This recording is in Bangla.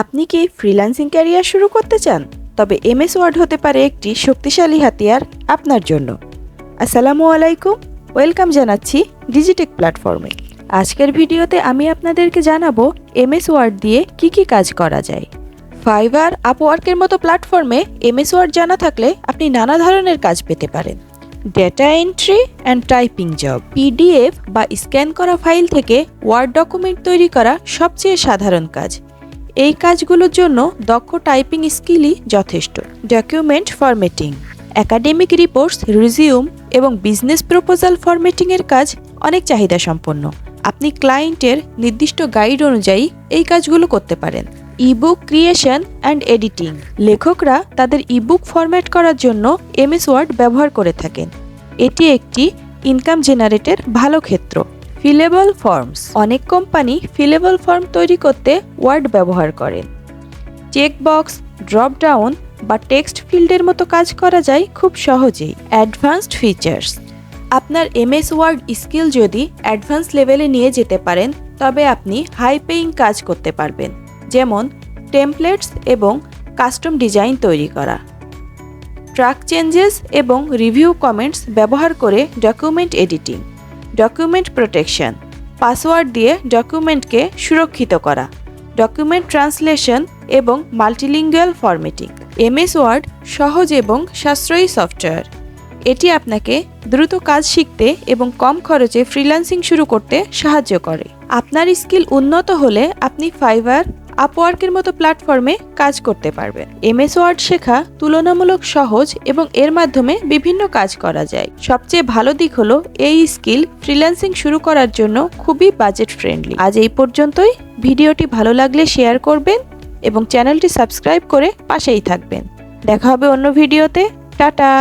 আপনি কি ফ্রিল্যান্সিং ক্যারিয়ার শুরু করতে চান? তবে এমএস ওয়ার্ড হতে পারে একটি শক্তিশালী হাতিয়ার আপনার জন্য। আসসালামু আলাইকুম, ওয়েলকাম জানাচ্ছি ডিজিটেক প্ল্যাটফর্মে। আজকের ভিডিওতে আমি আপনাদেরকে জানাবো এমএস ওয়ার্ড দিয়ে কি কি কাজ করা যায়। ফাইবার, আপওয়ার্কের মতো প্ল্যাটফর্মে এমএস ওয়ার্ড জানা থাকলে আপনি নানা ধরনের কাজ পেতে পারেন। Data entry and typing job, PDF বা স্ক্যান করা ফাইল থেকে ওয়ার্ড ডকুমেন্ট তৈরি করা সবচেয়ে সাধারণ কাজ। এই কাজগুলোর জন্য দক্ষ টাইপিং স্কিলই যথেষ্ট। Document formatting, academic reports, resume এবং বিজনেস প্রপোজাল ফরম্যাটিংয়ের কাজ অনেক চাহিদা সম্পন্ন। আপনি ক্লায়েন্টের নির্দিষ্ট গাইড অনুযায়ী এই কাজগুলো করতে পারেন। ইবুক ক্রিয়েশন অ্যান্ড এডিটিং, লেখকরা তাদের ইবুক ফরম্যাট করার জন্য এমএস ওয়ার্ড ব্যবহার করে থাকেন। এটি একটি ইনকাম জেনারেটের ভালো ক্ষেত্র। ফিলেবল ফর্মস, অনেক কোম্পানি ফিলেবল ফর্ম তৈরি করতে ওয়ার্ড ব্যবহার করেন। চেকবক্স, ড্রপ ডাউন বা টেক্সট ফিল্ডের মতো কাজ করা যায় খুব সহজেই। অ্যাডভান্সড ফিচার্স, আপনার এমএস ওয়ার্ড স্কিল যদি অ্যাডভান্স লেভেলে নিয়ে যেতে পারেন তবে আপনি হাই পেইং কাজ করতে পারবেন, যেমন টেমপ্লেটস এবং কাস্টম ডিজাইন তৈরি করা। ট্র্যাক চেঞ্জেস এবং রিভিউ কমেন্টস ব্যবহার করে document editing. Document protection, password দিয়ে ডকুমেন্টকে সুরক্ষিত করা। ডকুমেন্ট ট্রান্সলেশন এবং মাল্টিলিঙ্গুয়াল ফরম্যাটিং। এমএস ওয়ার্ড সহজ এবং সাশ্রয়ী সফটওয়্যার। এটি আপনাকে দ্রুত কাজ শিখতে এবং কম খরচে ফ্রিল্যান্সিং শুরু করতে সাহায্য করে। আপনার স্কিল উন্নত হলে আপনি ফাইবার, আপওয়ার্কের মতো প্ল্যাটফর্মে কাজ করতে পারবেন। এমএস ওয়ার্ড শেখা তুলনামূলক সহজ এবং এর মাধ্যমে বিভিন্ন কাজ করা যায়। সবচেয়ে ভালো দিক হলো এই স্কিল ফ্রিল্যান্সিং শুরু করার জন্য খুবই বাজেট ফ্রেন্ডলি। আজ এই পর্যন্তই। ভিডিওটি ভালো লাগলে শেয়ার করবেন এবং চ্যানেলটি সাবস্ক্রাইব করে পাশেই থাকবেন। দেখা হবে অন্য ভিডিওতে। টাটা।